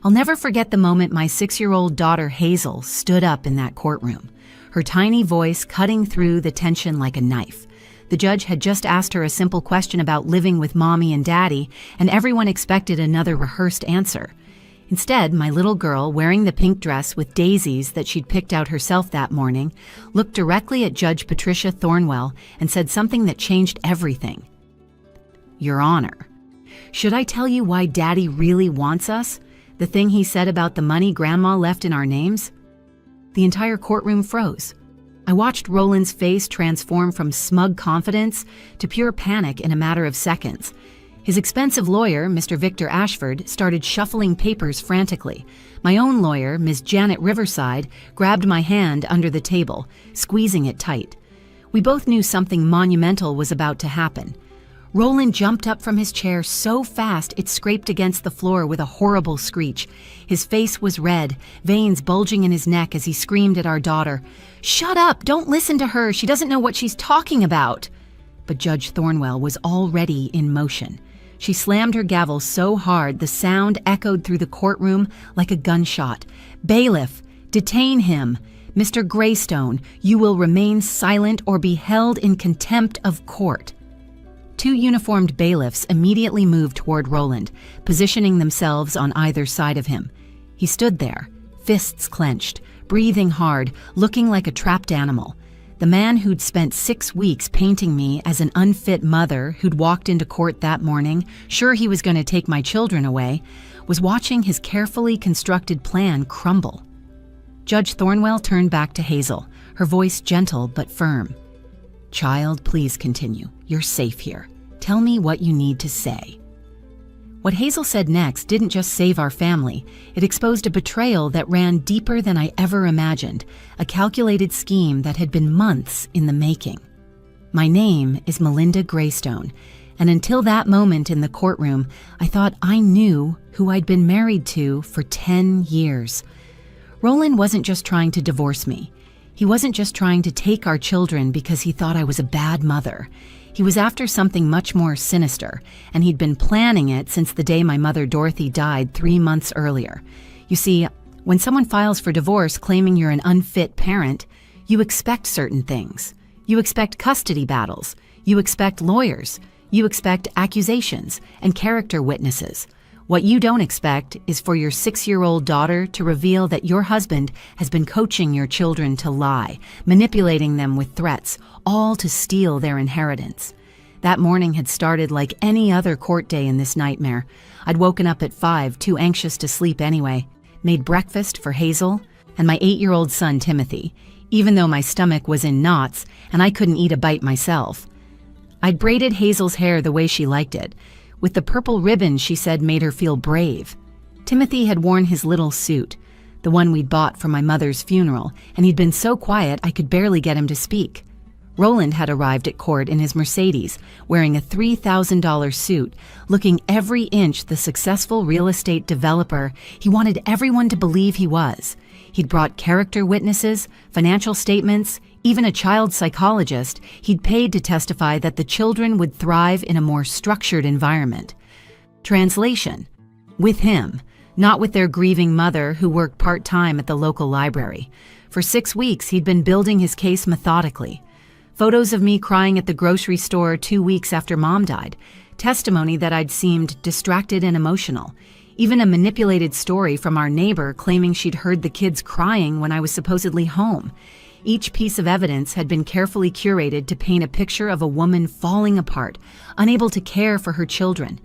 I'll never forget the moment my 6-year-old daughter Hazel stood up in that courtroom, her tiny voice cutting through the tension like a knife. The judge had just asked her a simple question about living with mommy and daddy, and everyone expected another rehearsed answer. Instead, my little girl, wearing the pink dress with daisies that she'd picked out herself that morning, looked directly at Judge Patricia Thornwell and said something that changed everything. "Your Honor, should I tell you why Daddy really wants us? The thing he said about the money Grandma left in our names?" The entire courtroom froze. I watched Roland's face transform from smug confidence to pure panic in a matter of seconds. His expensive lawyer, Mr. Victor Ashford, started shuffling papers frantically. My own lawyer, Ms. Janet Riverside, grabbed my hand under the table, squeezing it tight. We both knew something monumental was about to happen. Roland jumped up from his chair so fast it scraped against the floor with a horrible screech. His face was red, veins bulging in his neck as he screamed at our daughter, "Shut up! Don't listen to her! She doesn't know what she's talking about!" But Judge Thornwell was already in motion. She slammed her gavel so hard the sound echoed through the courtroom like a gunshot. "Bailiff, detain him! Mr. Greystone, you will remain silent or be held in contempt of court." Two uniformed bailiffs immediately moved toward Roland, positioning themselves on either side of him. He stood there, fists clenched, breathing hard, looking like a trapped animal. The man who'd spent 6 weeks painting me as an unfit mother who'd walked into court that morning, sure he was going to take my children away, was watching his carefully constructed plan crumble. Judge Thornwell turned back to Hazel, her voice gentle but firm. "Child, please continue. You're safe here. Tell me what you need to say." What Hazel said next didn't just save our family. It exposed a betrayal that ran deeper than I ever imagined, a calculated scheme that had been months in the making. My name is Melinda Greystone, and until that moment in the courtroom, I thought I knew who I'd been married to for 10 years. Roland wasn't just trying to divorce me. He wasn't just trying to take our children because he thought I was a bad mother. He was after something much more sinister, and he'd been planning it since the day my mother Dorothy died 3 months earlier. You see, when someone files for divorce claiming you're an unfit parent, you expect certain things. You expect custody battles. You expect lawyers. You expect accusations and character witnesses. What you don't expect is for your 6-year-old daughter to reveal that your husband has been coaching your children to lie, manipulating them with threats, all to steal their inheritance. That morning had started like any other court day in this nightmare. I'd woken up at 5, too anxious to sleep anyway, made breakfast for Hazel and my 8-year-old son Timothy, even though my stomach was in knots and I couldn't eat a bite myself. I'd braided Hazel's hair the way she liked it, with the purple ribbon she said made her feel brave. Timothy had worn his little suit, the one we'd bought for my mother's funeral, and he'd been so quiet I could barely get him to speak. Roland had arrived at court in his Mercedes, wearing a $3,000 suit, looking every inch the successful real estate developer he wanted everyone to believe he was. He'd brought character witnesses, financial statements, even a child psychologist he'd paid to testify that the children would thrive in a more structured environment. Translation: with him, not with their grieving mother who worked part-time at the local library. For 6 weeks, he'd been building his case methodically. Photos of me crying at the grocery store 2 weeks after Mom died, testimony that I'd seemed distracted and emotional, even a manipulated story from our neighbor claiming she'd heard the kids crying when I was supposedly home. Each piece of evidence had been carefully curated to paint a picture of a woman falling apart, unable to care for her children.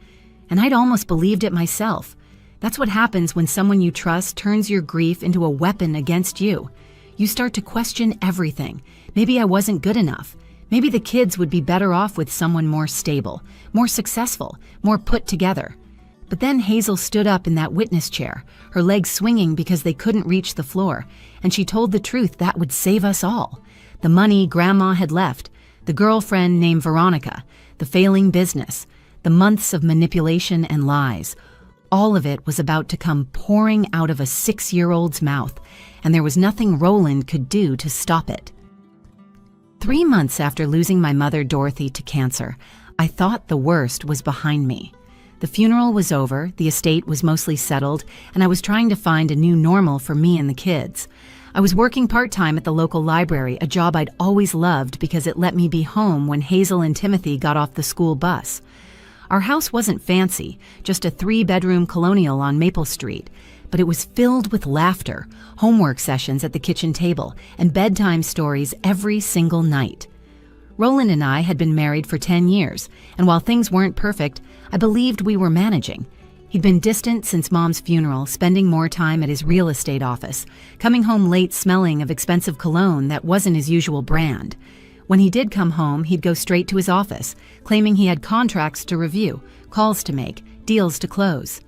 And I'd almost believed it myself. That's what happens when someone you trust turns your grief into a weapon against you. You start to question everything. Maybe I wasn't good enough. Maybe the kids would be better off with someone more stable, more successful, more put together. But then Hazel stood up in that witness chair, her legs swinging because they couldn't reach the floor, and she told the truth that would save us all. The money Grandma had left, the girlfriend named Veronica, the failing business, the months of manipulation and lies. All of it was about to come pouring out of a 6-year-old's mouth, and there was nothing Roland could do to stop it. 3 months after losing my mother Dorothy to cancer, I thought the worst was behind me. The funeral was over, the estate was mostly settled, and I was trying to find a new normal for me and the kids. I was working part-time at the local library, a job I'd always loved because it let me be home when Hazel and Timothy got off the school bus. Our house wasn't fancy, just a 3-bedroom colonial on Maple Street, but it was filled with laughter, homework sessions at the kitchen table, and bedtime stories every single night. Roland and I had been married for 10 years, and while things weren't perfect, I believed we were managing. He'd been distant since Mom's funeral, spending more time at his real estate office, coming home late smelling of expensive cologne that wasn't his usual brand. When he did come home, he'd go straight to his office, claiming he had contracts to review, calls to make, deals to close.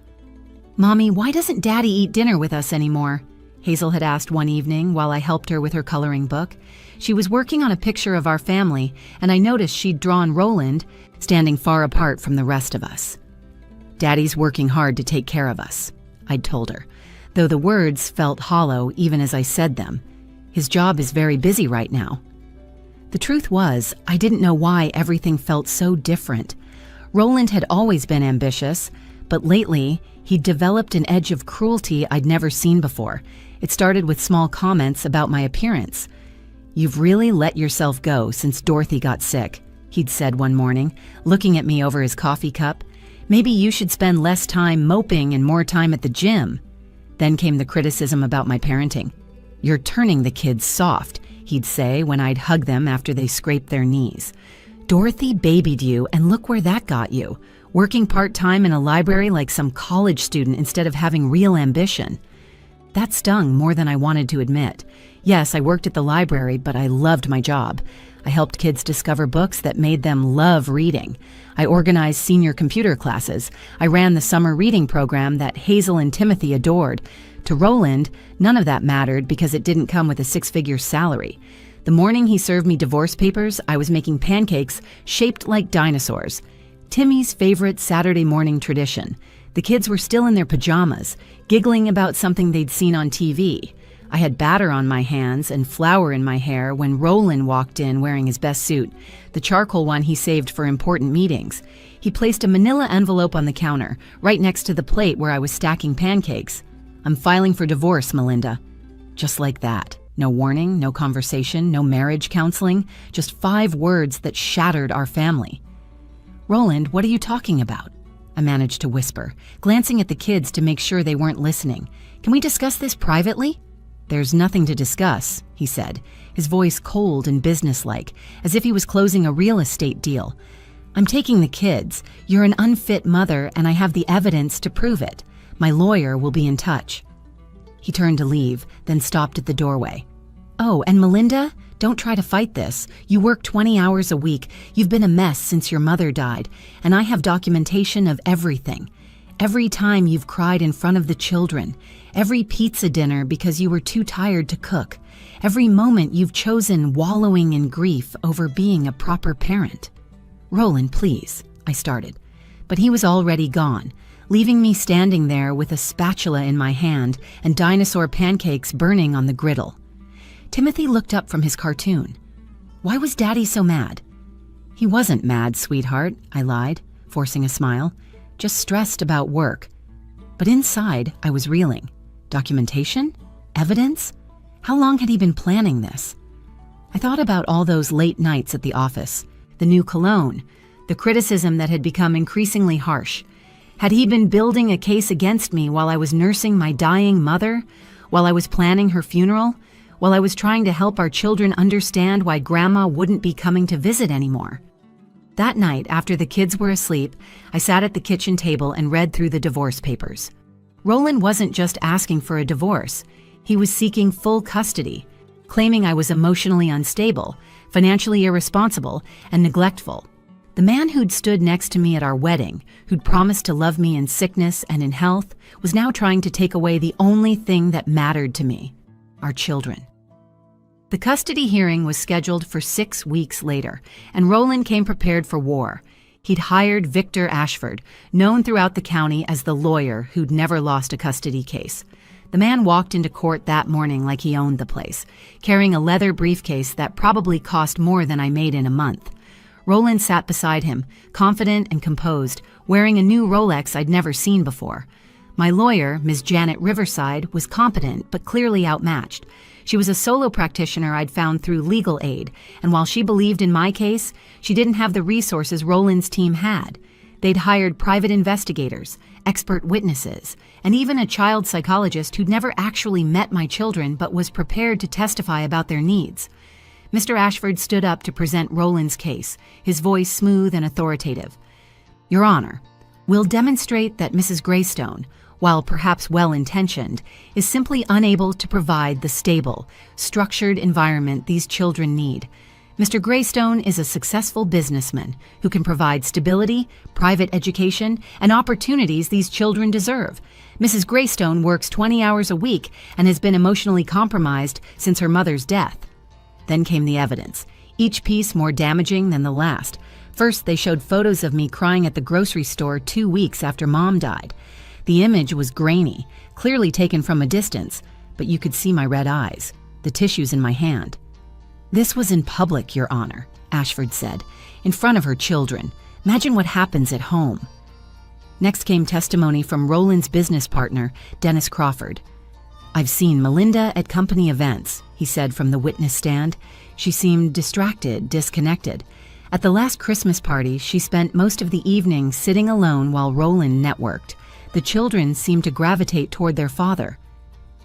"Mommy, why doesn't Daddy eat dinner with us anymore?" Hazel had asked one evening while I helped her with her coloring book. She was working on a picture of our family, and I noticed she'd drawn Roland standing far apart from the rest of us. "Daddy's working hard to take care of us," I'd told her, though the words felt hollow even as I said them. His job is very busy right now. The truth was, I didn't know why everything felt so different. Roland had always been ambitious, but lately, he'd developed an edge of cruelty I'd never seen before. It started with small comments about my appearance. "You've really let yourself go since Dorothy got sick," he'd said one morning, looking at me over his coffee cup. "Maybe you should spend less time moping and more time at the gym." Then came the criticism about my parenting. "You're turning the kids soft," he'd say when I'd hug them after they scraped their knees. "Dorothy babied you, and look where that got you. Working part-time in a library like some college student instead of having real ambition." That stung more than I wanted to admit. Yes, I worked at the library, but I loved my job. I helped kids discover books that made them love reading. I organized senior computer classes. I ran the summer reading program that Hazel and Timothy adored. To Roland, none of that mattered because it didn't come with a 6-figure salary. The morning he served me divorce papers, I was making pancakes shaped like dinosaurs. Timmy's favorite Saturday morning tradition. The kids were still in their pajamas, giggling about something they'd seen on TV. I had batter on my hands and flour in my hair when Roland walked in wearing his best suit, the charcoal one he saved for important meetings. He placed a manila envelope on the counter, right next to the plate where I was stacking pancakes. "I'm filing for divorce, Melinda." Just like that. No warning, no conversation, no marriage counseling, just 5 words that shattered our family. "Roland, what are you talking about?" I managed to whisper, glancing at the kids to make sure they weren't listening. "Can we discuss this privately?" "There's nothing to discuss," he said, his voice cold and businesslike, as if he was closing a real estate deal. "I'm taking the kids. You're an unfit mother, and I have the evidence to prove it. My lawyer will be in touch." He turned to leave, then stopped at the doorway. "Oh, and Melinda, don't try to fight this. You work 20 hours a week. You've been a mess since your mother died, and I have documentation of everything. Every time you've cried in front of the children, every pizza dinner because you were too tired to cook, every moment you've chosen wallowing in grief over being a proper parent." "Roland, please," I started, but he was already gone, leaving me standing there with a spatula in my hand and dinosaur pancakes burning on the griddle. Timothy looked up from his cartoon. "Why was Daddy so mad?" "He wasn't mad, sweetheart," I lied, forcing a smile. "Just stressed about work." But inside, I was reeling. Documentation? Evidence? How long had he been planning this? I thought about all those late nights at the office, the new cologne, the criticism that had become increasingly harsh. Had he been building a case against me while I was nursing my dying mother? While I was planning her funeral? While I was trying to help our children understand why Grandma wouldn't be coming to visit anymore? That night, after the kids were asleep, I sat at the kitchen table and read through the divorce papers. Roland wasn't just asking for a divorce. He was seeking full custody, claiming I was emotionally unstable, financially irresponsible, and neglectful. The man who'd stood next to me at our wedding, who'd promised to love me in sickness and in health, was now trying to take away the only thing that mattered to me, our children. The custody hearing was scheduled for 6 weeks later, and Roland came prepared for war. He'd hired Victor Ashford, known throughout the county as the lawyer who'd never lost a custody case. The man walked into court that morning like he owned the place, carrying a leather briefcase that probably cost more than I made in a month. Roland sat beside him, confident and composed, wearing a new Rolex I'd never seen before. My lawyer, Ms. Janet Riverside, was competent but clearly outmatched. She was a solo practitioner I'd found through legal aid, and while she believed in my case, she didn't have the resources Roland's team had. They'd hired private investigators, expert witnesses, and even a child psychologist who'd never actually met my children but was prepared to testify about their needs. Mr. Ashford stood up to present Roland's case, his voice smooth and authoritative. Your Honor, we'll demonstrate that Mrs. Greystone, while perhaps well-intentioned, is simply unable to provide the stable, structured environment these children need. Mr. Greystone is a successful businessman who can provide stability, private education, and opportunities these children deserve. Mrs. Greystone works 20 hours a week and has been emotionally compromised since her mother's death. Then came the evidence, each piece more damaging than the last. First, they showed photos of me crying at the grocery store 2 weeks after Mom died. The image was grainy, clearly taken from a distance, but you could see my red eyes, the tissues in my hand. This was in public, Your Honor, Ashford said, in front of her children. Imagine what happens at home. Next came testimony from Roland's business partner, Dennis Crawford. I've seen Melinda at company events, he said from the witness stand. She seemed distracted, disconnected. At the last Christmas party, she spent most of the evening sitting alone while Roland networked. The children seemed to gravitate toward their father.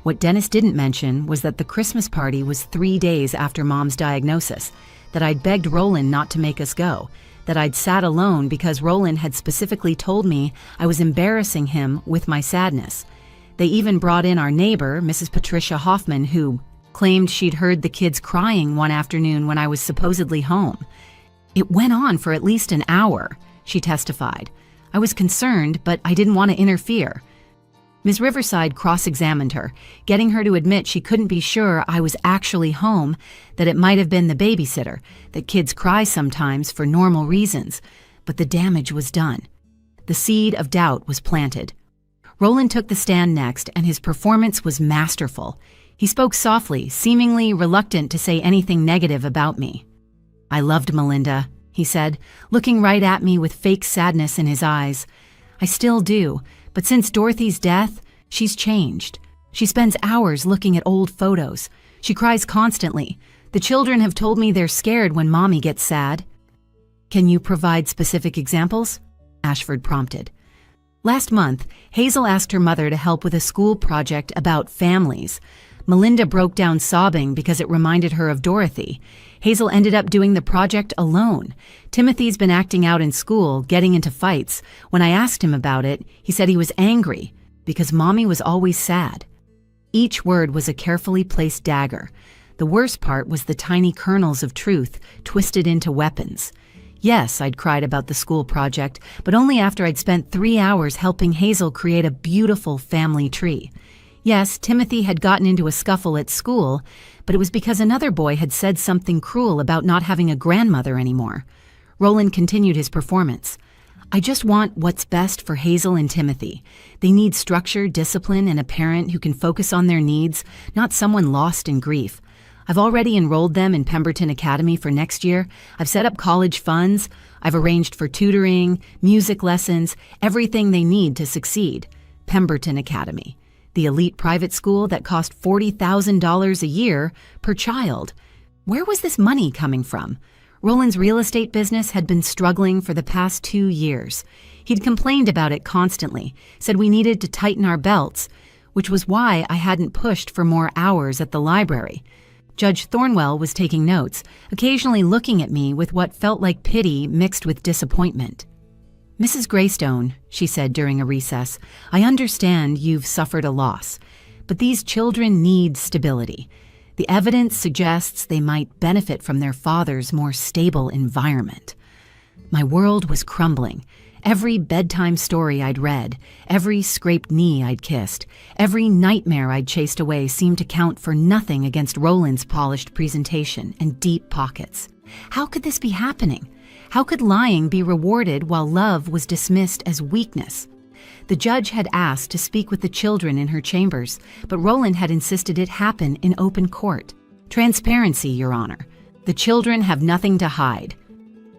What Dennis didn't mention was that the Christmas party was 3 days after Mom's diagnosis, that I'd begged Roland not to make us go, that I'd sat alone because Roland had specifically told me I was embarrassing him with my sadness. They even brought in our neighbor, Mrs. Patricia Hoffman, who claimed she'd heard the kids crying one afternoon when I was supposedly home. It went on for at least an hour, she testified. I was concerned, but I didn't want to interfere. Ms. Riverside cross-examined her, getting her to admit she couldn't be sure I was actually home, that it might have been the babysitter, that kids cry sometimes for normal reasons, but the damage was done. The seed of doubt was planted. Roland took the stand next, and his performance was masterful. He spoke softly, seemingly reluctant to say anything negative about me. I loved Melinda, he said, looking right at me with fake sadness in his eyes. I still do, but since Dorothy's death, she's changed. She spends hours looking at old photos. She cries constantly. The children have told me they're scared when Mommy gets sad. Can you provide specific examples? Ashford prompted. Last month, Hazel asked her mother to help with a school project about families. Melinda broke down sobbing because it reminded her of Dorothy. Hazel ended up doing the project alone. Timothy's been acting out in school, getting into fights. When I asked him about it, he said he was angry because Mommy was always sad. Each word was a carefully placed dagger. The worst part was the tiny kernels of truth twisted into weapons. Yes, I'd cried about the school project, but only after I'd spent 3 hours helping Hazel create a beautiful family tree. Yes, Timothy had gotten into a scuffle at school, but it was because another boy had said something cruel about not having a grandmother anymore. Roland continued his performance. I just want what's best for Hazel and Timothy. They need structure, discipline, and a parent who can focus on their needs, not someone lost in grief. I've already enrolled them in Pemberton Academy for next year. I've set up college funds. I've arranged for tutoring, music lessons, everything they need to succeed. Pemberton Academy, the elite private school that cost $40,000 a year per child. Where was this money coming from? Roland's real estate business had been struggling for the past 2 years. He'd complained about it constantly, said we needed to tighten our belts, which was why I hadn't pushed for more hours at the library. Judge Thornwell was taking notes, occasionally looking at me with what felt like pity mixed with disappointment. Mrs. Greystone, she said during a recess, I understand you've suffered a loss, but these children need stability. The evidence suggests they might benefit from their father's more stable environment. My world was crumbling. Every bedtime story I'd read, every scraped knee I'd kissed, every nightmare I'd chased away seemed to count for nothing against Roland's polished presentation and deep pockets. How could this be happening? How could lying be rewarded while love was dismissed as weakness? The judge had asked to speak with the children in her chambers, but Roland had insisted it happen in open court. Transparency, Your Honor. The children have nothing to hide.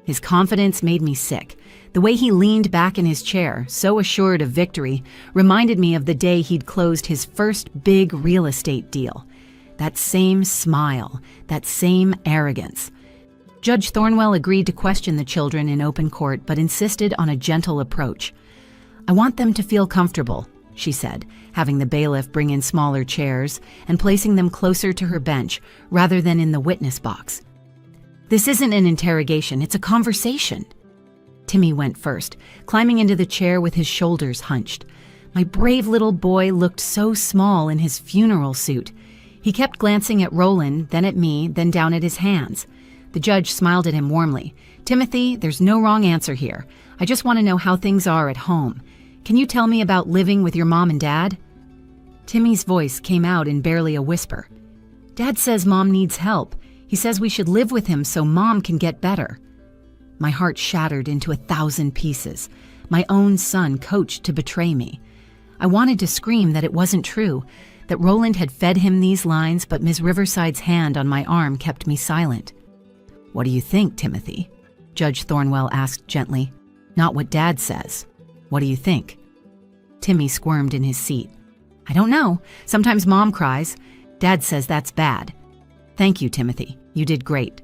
His confidence made me sick. The way he leaned back in his chair, so assured of victory, reminded me of the day he'd closed his first big real estate deal. That same smile, that same arrogance. Judge Thornwell agreed to question the children in open court, but insisted on a gentle approach. "I want them to feel comfortable," she said, having the bailiff bring in smaller chairs and placing them closer to her bench rather than in the witness box. "This isn't an interrogation, it's a conversation." Timmy went first, climbing into the chair with his shoulders hunched. My brave little boy looked so small in his funeral suit. He kept glancing at Roland, then at me, then down at his hands. The judge smiled at him warmly. "Timothy, there's no wrong answer here. I just want to know how things are at home. Can you tell me about living with your mom and dad?" Timmy's voice came out in barely a whisper. "Dad says Mom needs help. He says we should live with him so Mom can get better." My heart shattered into 1,000 pieces. My own son coached to betray me. I wanted to scream that it wasn't true, that Roland had fed him these lines, but Ms. Riverside's hand on my arm kept me silent. "What do you think, Timothy?" Judge Thornwell asked gently. "Not what Dad says. What do you think?" Timmy squirmed in his seat. "I don't know. Sometimes Mom cries. Dad says that's bad." "Thank you, Timothy. You did great."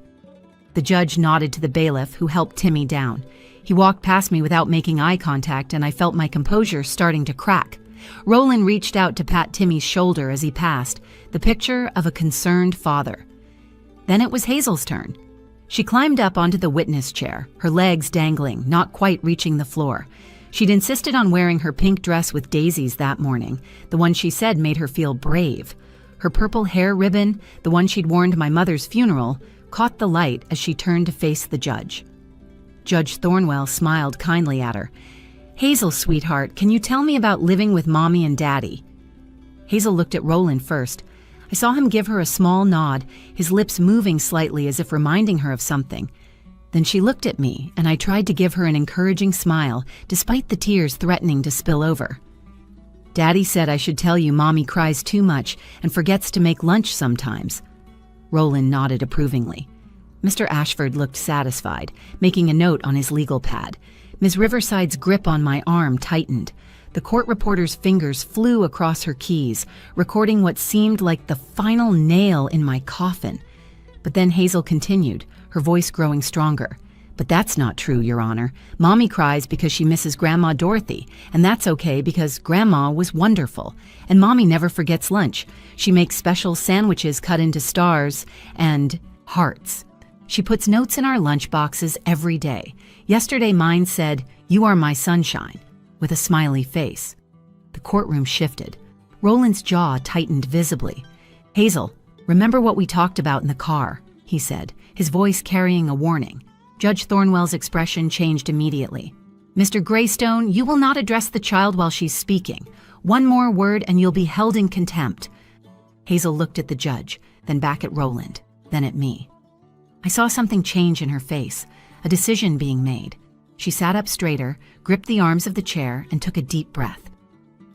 The judge nodded to the bailiff, who helped Timmy down. He walked past me without making eye contact, and I felt my composure starting to crack. Roland reached out to pat Timmy's shoulder as he passed, the picture of a concerned father. Then it was Hazel's turn. She climbed up onto the witness chair, her legs dangling, not quite reaching the floor. She'd insisted on wearing her pink dress with daisies that morning, the one she said made her feel brave. Her purple hair ribbon, the one she'd worn to my mother's funeral, caught the light as she turned to face the judge. Judge Thornwell smiled kindly at her. "Hazel, sweetheart, can you tell me about living with Mommy and Daddy?" Hazel looked at Roland first. I saw him give her a small nod, his lips moving slightly as if reminding her of something. Then she looked at me, and I tried to give her an encouraging smile, despite the tears threatening to spill over. "Daddy said I should tell you Mommy cries too much and forgets to make lunch sometimes." Roland nodded approvingly. Mr. Ashford looked satisfied, making a note on his legal pad. Ms. Riverside's grip on my arm tightened. The court reporter's fingers flew across her keys, recording what seemed like the final nail in my coffin. But then Hazel continued, her voice growing stronger. "But that's not true, Your Honor. Mommy cries because she misses Grandma Dorothy, and that's okay because Grandma was wonderful. And Mommy never forgets lunch. She makes special sandwiches cut into stars and hearts. She puts notes in our lunch boxes every day. Yesterday mine said, 'You are my sunshine,' with a smiley face." The courtroom shifted. Roland's jaw tightened visibly. "Hazel, remember what we talked about in the car," he said, his voice carrying a warning. Judge Thornwell's expression changed immediately. "Mr. Greystone, you will not address the child while she's speaking. One more word and you'll be held in contempt." Hazel looked at the judge, then back at Roland, then at me. I saw something change in her face, a decision being made. She sat up straighter, gripped the arms of the chair, and took a deep breath.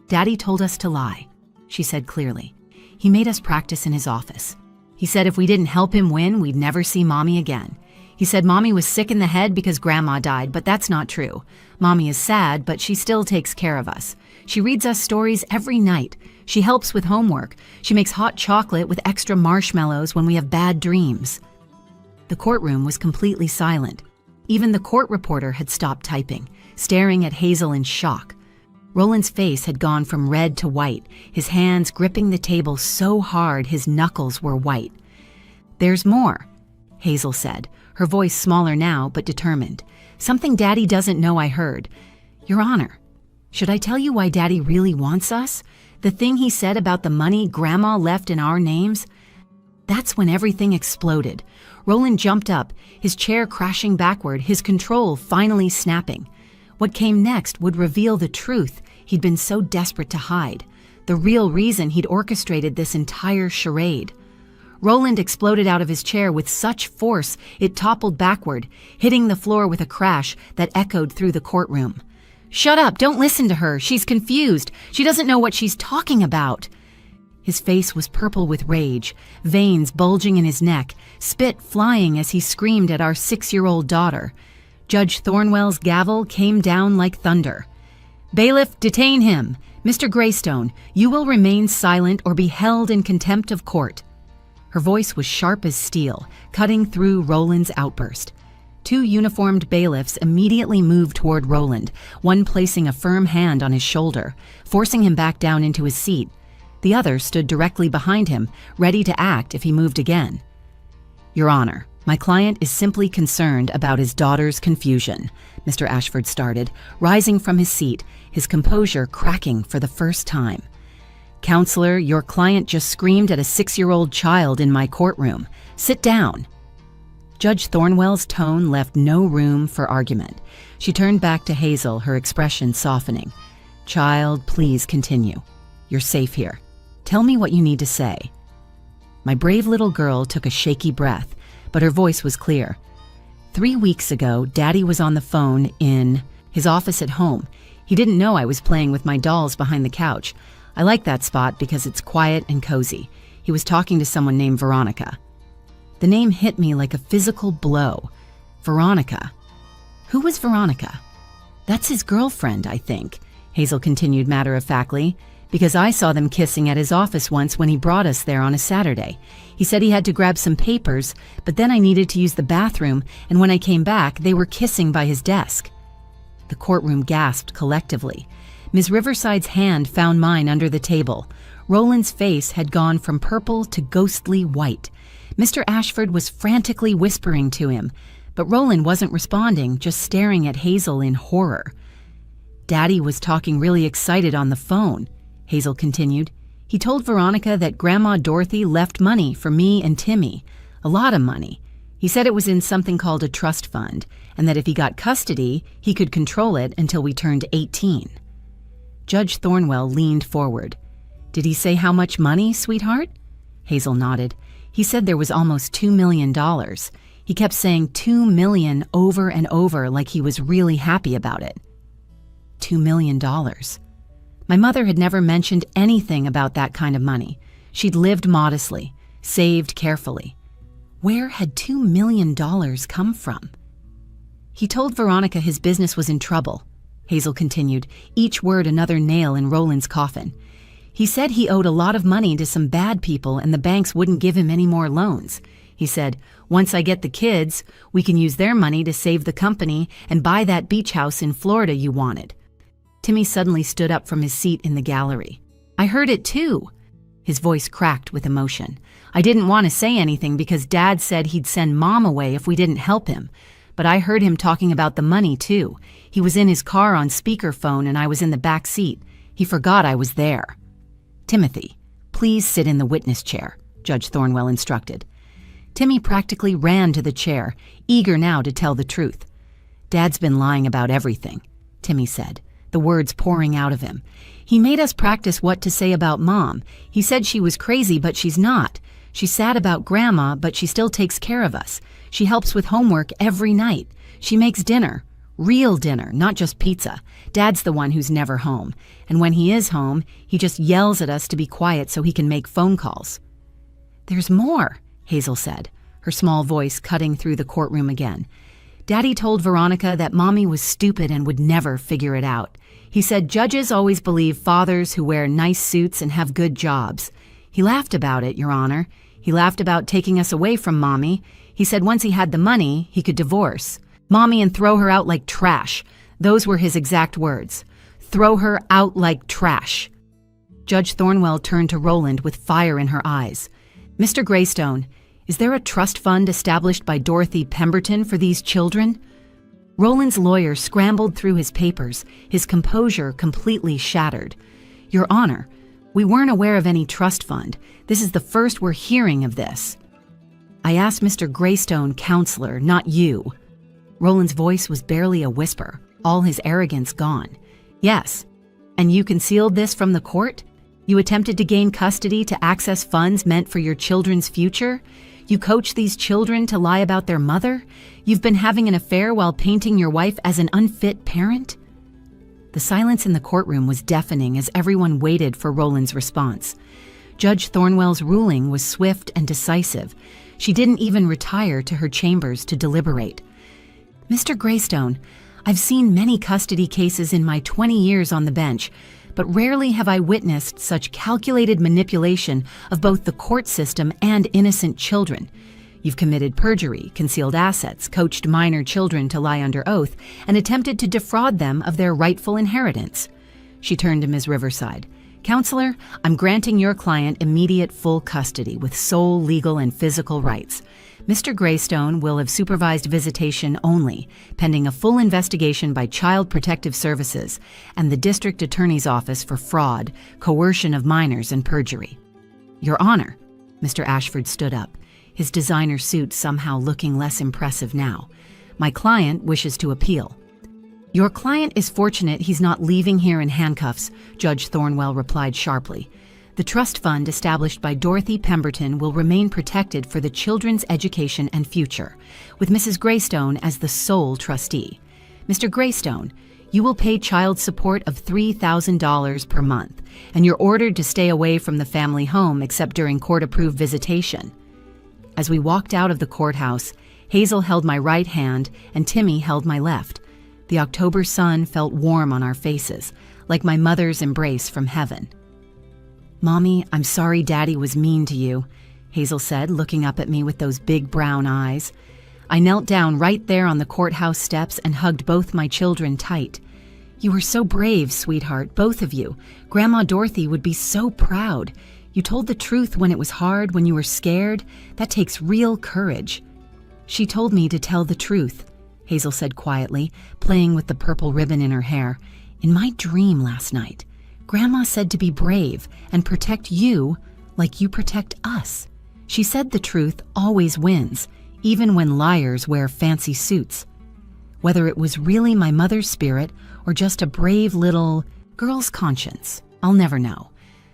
"Daddy told us to lie," she said clearly. "He made us practice in his office. He said if we didn't help him win, we'd never see Mommy again. He said Mommy was sick in the head because Grandma died, but that's not true. Mommy is sad, but she still takes care of us. She reads us stories every night. She helps with homework. She makes hot chocolate with extra marshmallows when we have bad dreams." The courtroom was completely silent. Even the court reporter had stopped typing, staring at Hazel in shock. Roland's face had gone from red to white, his hands gripping the table so hard his knuckles were white. "There's more," Hazel said, her voice smaller now but determined. "Something Daddy doesn't know I heard. Your Honor, should I tell you why Daddy really wants us? The thing he said about the money Grandma left in our names?" That's when everything exploded. Roland jumped up, his chair crashing backward, his control finally snapping. What came next would reveal the truth he'd been so desperate to hide, the real reason he'd orchestrated this entire charade. Roland exploded out of his chair with such force it toppled backward, hitting the floor with a crash that echoed through the courtroom. "Shut up! Don't listen to her! She's confused! She doesn't know what she's talking about!" His face was purple with rage, veins bulging in his neck, spit flying as he screamed at our 6-year-old daughter. Judge Thornwell's gavel came down like thunder. "Bailiff, detain him! Mr. Greystone, you will remain silent or be held in contempt of court." Her voice was sharp as steel, cutting through Roland's outburst. Two uniformed bailiffs immediately moved toward Roland, one placing a firm hand on his shoulder, forcing him back down into his seat. The other stood directly behind him, ready to act if he moved again. "Your Honor, my client is simply concerned about his daughter's confusion," Mr. Ashford started, rising from his seat, his composure cracking for the first time. "Counselor, your client just screamed at a 6-year-old child in my courtroom. Sit down." Judge Thornwell's tone left no room for argument. She turned back to Hazel, her expression softening. "Child, please continue. You're safe here. Tell me what you need to say." My brave little girl took a shaky breath, but her voice was clear. 3 weeks ago, Daddy was on the phone in his office at home. He didn't know I was playing with my dolls behind the couch. I like that spot because it's quiet and cozy. He was talking to someone named Veronica. The name hit me like a physical blow. Veronica. Who was Veronica? "That's his girlfriend, I think," Hazel continued matter-of-factly, "because I saw them kissing at his office once when he brought us there on a Saturday. He said he had to grab some papers, but then I needed to use the bathroom, and when I came back, they were kissing by his desk." The courtroom gasped collectively. Ms. Riverside's hand found mine under the table. Roland's face had gone from purple to ghostly white. Mr. Ashford was frantically whispering to him, but Roland wasn't responding, just staring at Hazel in horror. "Daddy was talking really excited on the phone," Hazel continued. "He told Veronica that Grandma Dorothy left money for me and Timmy, a lot of money. He said it was in something called a trust fund, and that if he got custody, he could control it until we turned 18. Judge Thornwell leaned forward. "Did he say how much money, sweetheart?" Hazel nodded. "He said there was almost $2 million. He kept saying $2 million over and over like he was really happy about it." $2 million. My mother had never mentioned anything about that kind of money. She'd lived modestly, saved carefully. Where had $2 million come from? "He told Veronica his business was in trouble," Hazel continued, each word another nail in Roland's coffin. "He said he owed a lot of money to some bad people and the banks wouldn't give him any more loans. He said, 'Once I get the kids, we can use their money to save the company and buy that beach house in Florida you wanted.'" Timmy suddenly stood up from his seat in the gallery. "I heard it too." His voice cracked with emotion. "I didn't want to say anything because Dad said he'd send Mom away if we didn't help him. But I heard him talking about the money too. He was in his car on speakerphone and I was in the back seat. He forgot I was there." "Timothy, please sit in the witness chair," Judge Thornwell instructed. Timmy practically ran to the chair, eager now to tell the truth. "Dad's been lying about everything," Timmy said, the words pouring out of him. "He made us practice what to say about Mom. He said she was crazy, but she's not. She's sad about Grandma, but she still takes care of us. She helps with homework every night. She makes dinner. Real dinner, not just pizza. Dad's the one who's never home. And when he is home, he just yells at us to be quiet so he can make phone calls." "There's more," Hazel said, her small voice cutting through the courtroom again. "Daddy told Veronica that Mommy was stupid and would never figure it out. He said judges always believe fathers who wear nice suits and have good jobs. He laughed about it, Your Honor. He laughed about taking us away from Mommy. He said once he had the money, he could divorce Mommy and throw her out like trash. Those were his exact words. Throw her out like trash." Judge Thornwell turned to Roland with fire in her eyes. "Mr. Greystone, is there a trust fund established by Dorothy Pemberton for these children?" Roland's lawyer scrambled through his papers, his composure completely shattered. "Your Honor, we weren't aware of any trust fund. This is the first we're hearing of this." "I asked Mr. Greystone, counselor, not you." Roland's voice was barely a whisper, all his arrogance gone. "Yes. And you concealed this from the court? You attempted to gain custody to access funds meant for your children's future? You coached these children to lie about their mother? You've been having an affair while painting your wife as an unfit parent?" The silence in the courtroom was deafening as everyone waited for Roland's response. Judge Thornwell's ruling was swift and decisive. She didn't even retire to her chambers to deliberate. Mr. Greystone, I've seen many custody cases in my 20 years on the bench, but rarely have I witnessed such calculated manipulation of both the court system and innocent children. You've committed perjury, concealed assets, coached minor children to lie under oath, and attempted to defraud them of their rightful inheritance. She turned to Ms. Riverside. Counselor, I'm granting your client immediate full custody with sole legal and physical rights. Mr. Greystone will have supervised visitation only, pending a full investigation by Child Protective Services and the District Attorney's Office for fraud, coercion of minors, and perjury. Your Honor, Mr. Ashford stood up, his designer suit somehow looking less impressive now. My client wishes to appeal. Your client is fortunate he's not leaving here in handcuffs, Judge Thornwell replied sharply. The trust fund established by Dorothy Pemberton will remain protected for the children's education and future, with Mrs. Greystone as the sole trustee. Mr. Greystone, you will pay child support of $3,000 per month, and you're ordered to stay away from the family home except during court-approved visitation. As we walked out of the courthouse, Hazel held my right hand and Timmy held my left. The October sun felt warm on our faces, like my mother's embrace from heaven. Mommy, I'm sorry Daddy was mean to you, Hazel said, looking up at me with those big brown eyes. I knelt down right there on the courthouse steps and hugged both my children tight. You were so brave, sweetheart, both of you. Grandma Dorothy would be so proud. You told the truth when it was hard, when you were scared. That takes real courage. She told me to tell the truth, Hazel said quietly, playing with the purple ribbon in her hair. In my dream last night, Grandma said to be brave and protect you like you protect us. She said the truth always wins, even when liars wear fancy suits. Whether it was really my mother's spirit or just a brave little girl's conscience, I'll never know.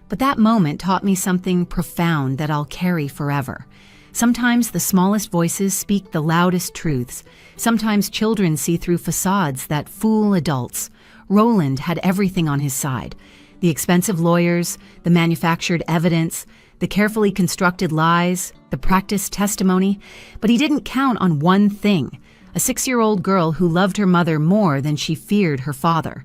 But that moment taught me something profound that I'll carry forever. Sometimes the smallest voices speak the loudest truths. Sometimes children see through facades that fool adults. Roland had everything on his side. The expensive lawyers, the manufactured evidence, the carefully constructed lies, the practiced testimony, but he didn't count on one thing, a 6-year-old girl who loved her mother more than she feared her father.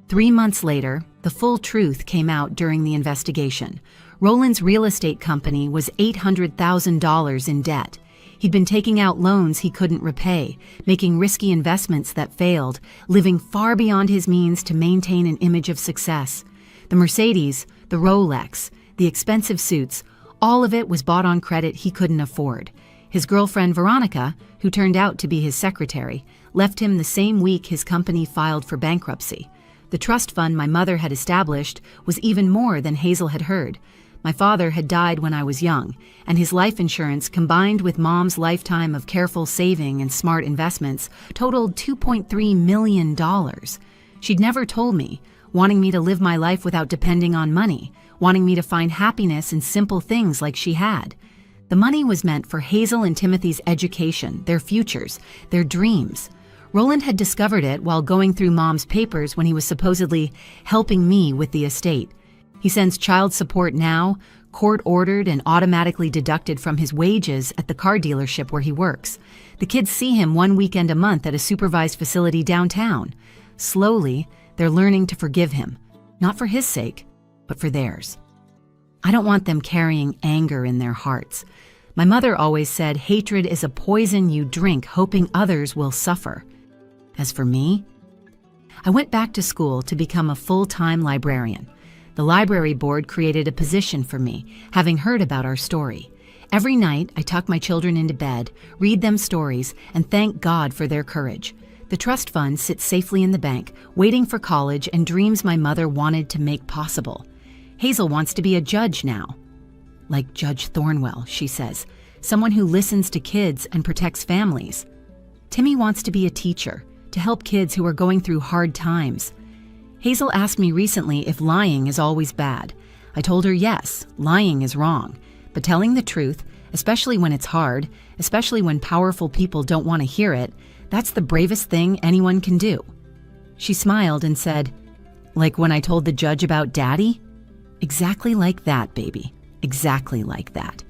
3 months later, the full truth came out during the investigation. Roland's real estate company was $800,000 in debt. He'd been taking out loans he couldn't repay, making risky investments that failed, living far beyond his means to maintain an image of success. The Mercedes, the Rolex, the expensive suits, all of it was bought on credit he couldn't afford. His girlfriend Veronica, who turned out to be his secretary, left him the same week his company filed for bankruptcy. The trust fund my mother had established was even more than Hazel had heard. My father had died when I was young, and his life insurance, combined with Mom's lifetime of careful saving and smart investments, totaled $2.3 million. She'd never told me, wanting me to live my life without depending on money, wanting me to find happiness in simple things like she had. The money was meant for Hazel and Timothy's education, their futures, their dreams. Roland had discovered it while going through Mom's papers when he was supposedly helping me with the estate. He sends child support now, court-ordered and automatically deducted from his wages at the car dealership where he works. The kids see him one weekend a month at a supervised facility downtown. Slowly, they're learning to forgive him, not for his sake, but for theirs. I don't want them carrying anger in their hearts. My mother always said hatred is a poison you drink hoping others will suffer. As for me, I went back to school to become a full-time librarian. The library board created a position for me, having heard about our story. Every night, I tuck my children into bed, read them stories, and thank God for their courage. The trust fund sits safely in the bank, waiting for college and dreams my mother wanted to make possible. Hazel wants to be a judge now. Like Judge Thornwell, she says, someone who listens to kids and protects families. Timmy wants to be a teacher, to help kids who are going through hard times. Hazel asked me recently if lying is always bad. I told her yes, lying is wrong. But telling the truth, especially when it's hard, especially when powerful people don't want to hear it, that's the bravest thing anyone can do. She smiled and said, like when I told the judge about Daddy? Exactly like that, baby. Exactly like that.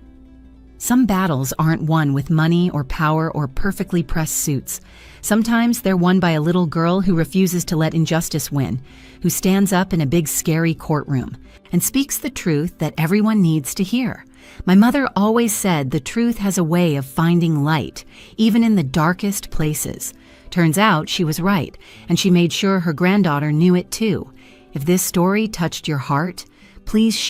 Some battles aren't won with money or power or perfectly pressed suits. Sometimes they're won by a little girl who refuses to let injustice win, who stands up in a big scary courtroom and speaks the truth that everyone needs to hear. My mother always said the truth has a way of finding light, even in the darkest places. Turns out she was right, and she made sure her granddaughter knew it too. If this story touched your heart, please